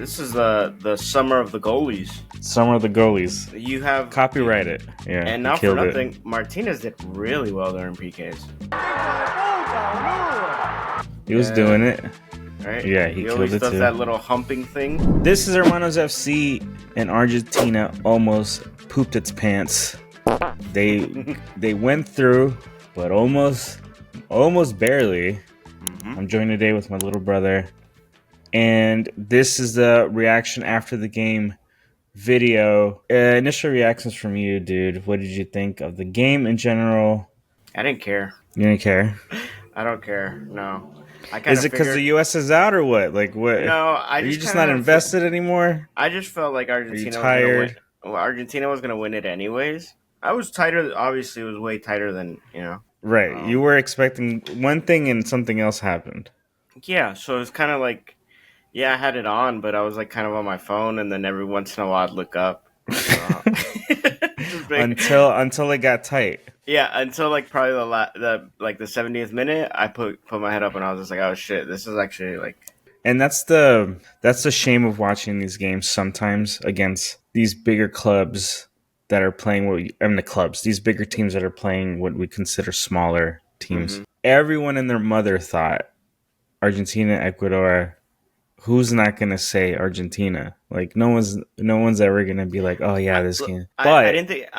This is the summer of the goalies. Summer of the goalies. You have Copyright it. Yeah. and now for nothing, Martinez did really well during PKs. He was doing it. Right? Yeah, he killed always it does too. that little humping thing. This is Hermanos FC, and Argentina almost pooped its pants. They went through, but almost barely. I'm joined today with my little brother, and this is the reaction after the game video. Initial reactions from you, dude. What did you think of the game in general? I didn't care. You didn't care? I don't care. No. Is it because the U.S. is out or what? Like what? No, Are you just not invested anymore? I just felt like Argentina was tired? Argentina was gonna win it anyways. I was tighter. Obviously, it was way tighter than Right. You were expecting one thing and something else happened. Yeah, so it was kind of like, I had it on, but I was like kind of on my phone, and then every once in a while I'd look up. Until it got tight. Yeah, until like probably the 70th minute, I put my head up and I was just like, oh shit, this is actually like. And that's the shame of watching these games sometimes against these bigger clubs that are playing these bigger teams that are playing what we consider smaller teams. Mm-hmm. Everyone and their mother thought Argentina, Ecuador. Who's not gonna say Argentina? Like no one's ever gonna be like, oh yeah, this game. But I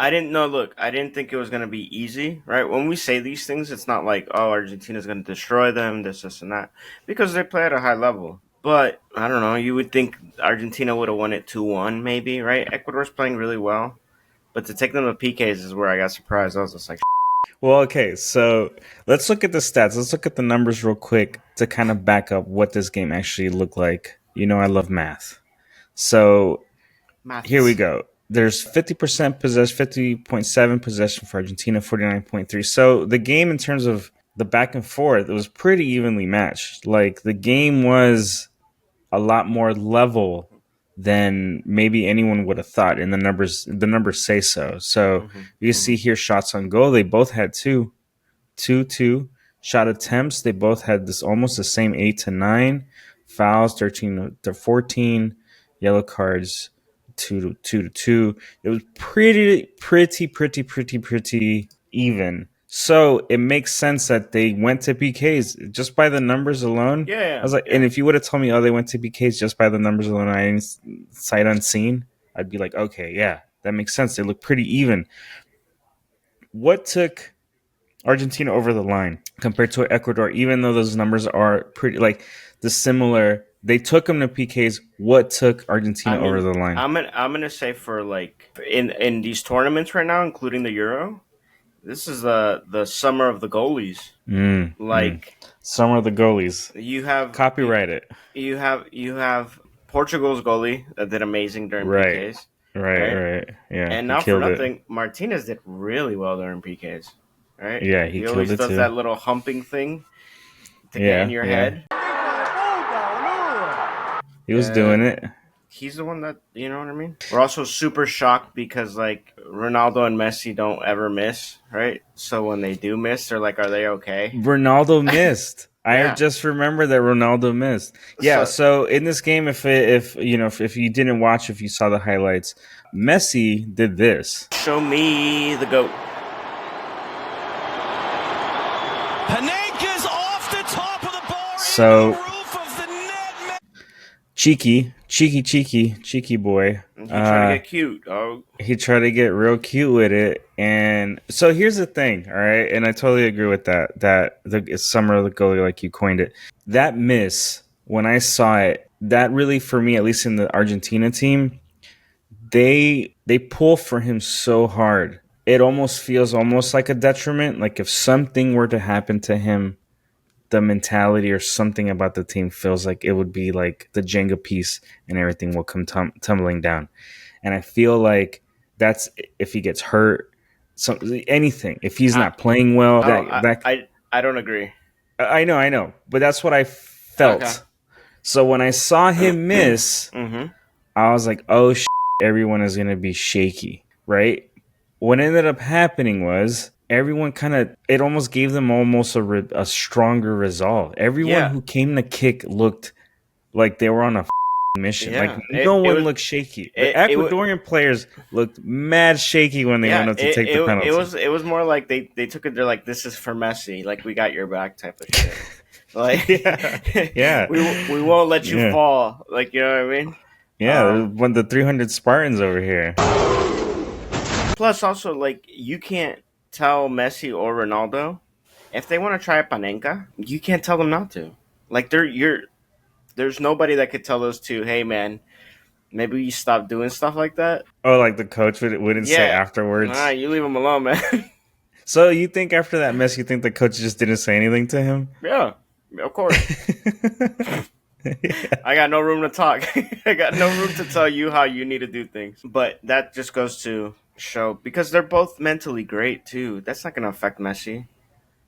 didn't think it was gonna be easy, right? When we say these things, it's not like, oh, Argentina's gonna destroy them, this and that, because they play at a high level. But I don't know. You would think Argentina would have won it 2-1, maybe, right? Ecuador's playing really well, but to take them to PKs is where I got surprised. I was just like. Well, okay, so let's look at the stats. Let's look at the numbers real quick to kind of back up what this game actually looked like. You know, I love math. So Here we go. There's 50% possession, 50.7 possession for Argentina, 49.3. So the game in terms of the back and forth, it was pretty evenly matched. Like the game was a lot more level than maybe anyone would have thought, and the numbers say so. So you see here shots on goal, they both had two shot attempts, they both had this almost the same 8 to 9 fouls, 13 to 14 yellow cards, 2 to 2. It was pretty even. So it makes sense that they went to PKs just by the numbers alone. Yeah. I was like, and if you would have told me, oh, they went to PKs just by the numbers alone, I didn't sight unseen, I'd be like, okay, yeah, that makes sense. They look pretty even. What took Argentina over the line compared to Ecuador, even though those numbers are pretty like the similar? They took them to PKs. What took Argentina over the line? I'm gonna say for like in these tournaments right now, including the Euro. This is the summer of the goalies. Summer of the goalies. You have copyright it. You have Portugal's goalie that did amazing during PKs. Right. Yeah. And now for nothing, Martinez did really well during PKs. Right? Yeah, he always killed it does too. That little humping thing to get in your head. He was doing it. He's the one that, you know what I mean? We're also super shocked because, like, Ronaldo and Messi don't ever miss, right? So when they do miss, they're like, are they okay? Ronaldo missed. I just remember that Ronaldo missed. Yeah, so in this game, if you didn't watch, if you saw the highlights, Messi did this. Show me the GOAT. Panenka's off the top of the bar. So cheeky boy. He tried to get cute, dog. He tried to get real cute with it. And so here's the thing, all right? And I totally agree with that. It's summer of the goalie, like you coined it. That miss, when I saw it, that really, for me, at least in the Argentina team, they pull for him so hard. It almost feels almost like a detriment. Like if something were to happen to him, the mentality or something about the team feels like it would be like the Jenga piece and everything will come tumbling down. And I feel like that's if he gets hurt, anything. If he's not playing well, I don't agree. I know, but that's what I felt. Okay. So when I saw him miss, I was like, oh, everyone is going to be shaky, right? What ended up happening was everyone it almost gave them a stronger resolve. Everyone who came to kick looked like they were on a mission. Like Yeah, no it one was looked shaky. The it Ecuadorian players looked mad shaky when they yeah, went up to take the penalty. it was more like they took it. They're like, this is for Messi. Like, we got your back type of shit. Like, Yeah, yeah, we won't let you yeah, fall. Like, you know what I mean? yeah. There's one of the 300 Spartans over here. Plus, also, like, you can't tell Messi or Ronaldo if they want to try a panenka. You can't tell them not to. Like, there's nobody that could tell those two, hey man, maybe you stop doing stuff like that. Oh, like the coach wouldn't say Yeah, nah, afterwards. you leave them alone, man. So you think after that mess, you think the coach just didn't say anything to him? Yeah, of course. Yeah. I got no room to talk. I got no room to tell you how you need to do things. But that just goes to show, because they're both mentally great too. That's not going to affect Messi.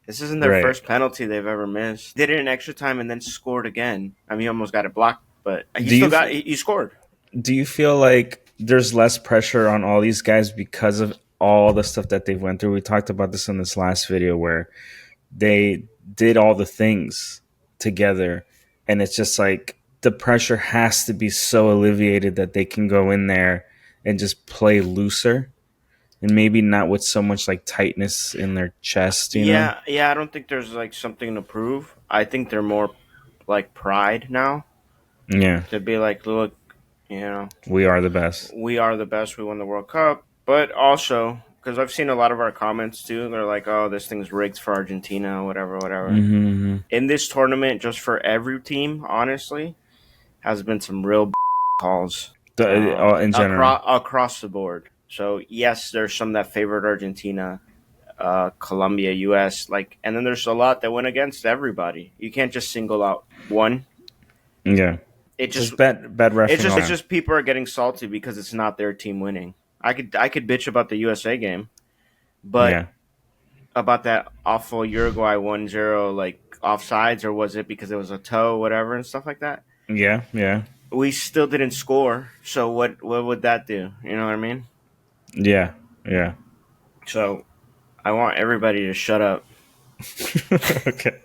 This isn't their Right. first penalty they've ever missed. Did it in extra time and then scored again. I mean, he almost got it blocked, but Do you he scored. do you feel like there's less pressure on all these guys because of all the stuff that they've went through? We talked about this in this last video where they did all the things together, and it's just like the pressure has to be so alleviated that they can go in there and just play looser and maybe not with so much like tightness in their chest, you know? Yeah, I don't think there's like something to prove. I think they're more like pride now, Yeah, to be like, look, you know, we are the best. we are the best. We won the World Cup, but also because I've seen a lot of our comments too. They're like, "Oh, this thing's rigged for Argentina, whatever, whatever." Mm-hmm. In this tournament, just for every team, honestly, has been some real calls In general. across the board. So yes, there's some that favored Argentina, Colombia, U.S. Like, and then there's a lot that went against everybody. You can't just single out one. Yeah. It just Just bad refing it's on. just people are getting salty because it's not their team winning. I could bitch about the USA game, but Yeah. about that awful Uruguay 1-0 like offsides, or was it because it was a toe, whatever, and stuff like that. Yeah, yeah. We still didn't score, so what would that do? You know what I mean? Yeah. Yeah. So I want everybody to shut up. Okay.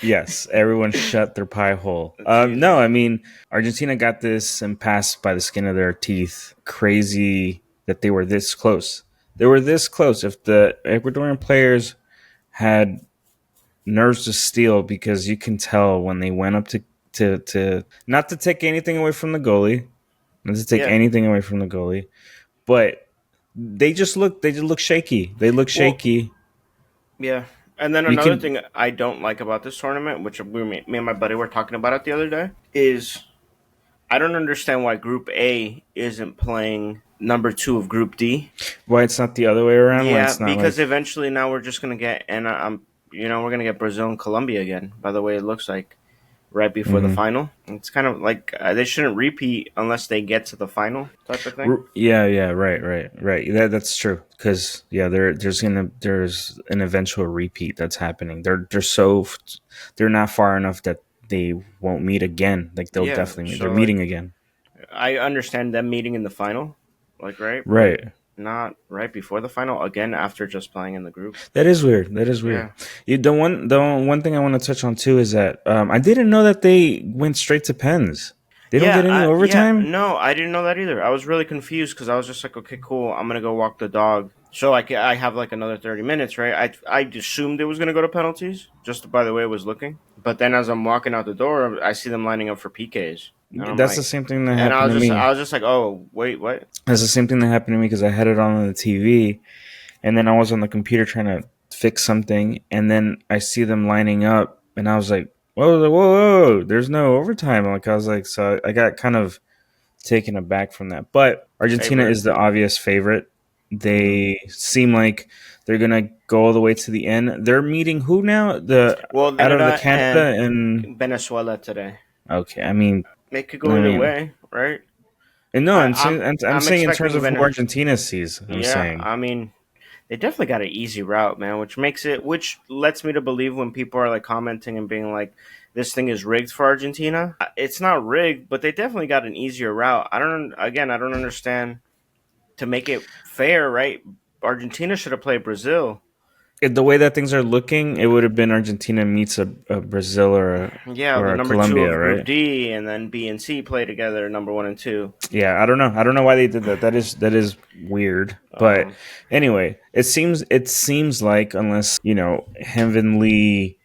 Yes, everyone shut their pie hole. No, Jesus. I mean Argentina got this and passed by the skin of their teeth. Crazy that they were this close. They were this close. If the Ecuadorian players had nerves of steel, because you can tell when they went up to not to take anything away from the goalie, not to take Yeah. anything away from the goalie, but they just look shaky. They look Well, shaky. yeah. And then You another can thing I don't like about this tournament, which me and my buddy were talking about it the other day, is I don't understand why Group A isn't playing number two of Group D. why it's not the other way around. Why Yeah, it's not like because eventually now we're just gonna get, and we're gonna get Brazil and Colombia again. By the way, it looks like right before the mhm. final. It's kind of like they shouldn't repeat unless they get to the final type of thing. Yeah, yeah, right. That's true because yeah, there's an eventual repeat that's happening. They're not far enough that they won't meet again. Like they'll Yeah, definitely meet. They're so like meeting again. I understand them meeting in the final, like, right, but Right. not right before the final again after just playing in the group. That is weird. That is weird. Yeah. The one thing I want to touch on too is that I didn't know that they went straight to pens. They don't get any Yeah, overtime. no, I didn't know that either. I was really confused because I was just like, okay, cool, I'm gonna go walk the dog. So I have like another 30 minutes, right? I assumed it was gonna go to penalties, just by the way it was looking. But then as I'm walking out the door, I see them lining up for PKs, and I'm That's the like, same thing that happened to I me. was just like, oh wait, what? That's the same thing that happened to me because I had it on the TV, and then I was on the computer trying to fix something, and then I see them lining up, and I was like, whoa, there's no overtime. Like I was like, so I got kind of taken aback from that. But Argentina Favorite? is the obvious favorite. Hmm. They seem like they're gonna go all the way to the end. They're meeting who now? The Well, out of the Canada and Canada and Venezuela today. okay. I mean, It could I go either mean, way, right? and no, I, I'm I'm saying I'm I'm saying in terms expecting of who Venezuela. Argentina sees. I'm Yeah, saying I mean, they definitely got an easy route, man, which lets me to believe when people are like commenting and being like, "This thing is rigged for Argentina." It's not rigged, but they definitely got an easier route. I don't understand to make it fair, right? Argentina should have played Brazil, The way that things are looking, it would have been Argentina meets a Brazil Yeah, or the a number two Colombia, of Group right? D, and then B and C play together, number 1 and 2. Yeah, I don't know. I don't know why they did that. That is weird. But Um, anyway, it seems like unless heavenly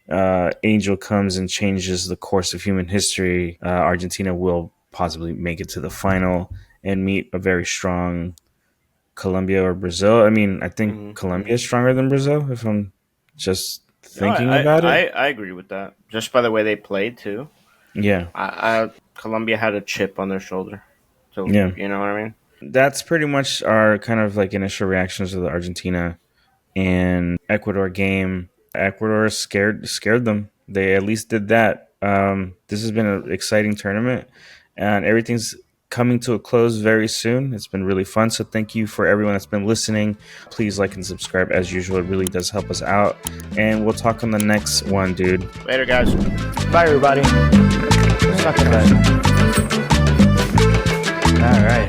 angel comes and changes the course of human history, Argentina will possibly make it to the final and meet a very strong Colombia or Brazil. I mean, I think mhm. Colombia is stronger than Brazil if I'm just No, thinking about it. I agree with that. Just by the way they played too. Yeah, Colombia had a chip on their shoulder. So yeah. you know what I mean? That's pretty much our kind of like initial reactions to the Argentina and Ecuador game. Ecuador scared them. They at least did that. This has been an exciting tournament, and everything's coming to a close very soon. It's been really fun. So thank you for everyone that's been listening. Please like and subscribe as usual. It really does help us out. And we'll talk on the next one, dude. Later, guys. Bye, everybody. Suck it, bud. All right.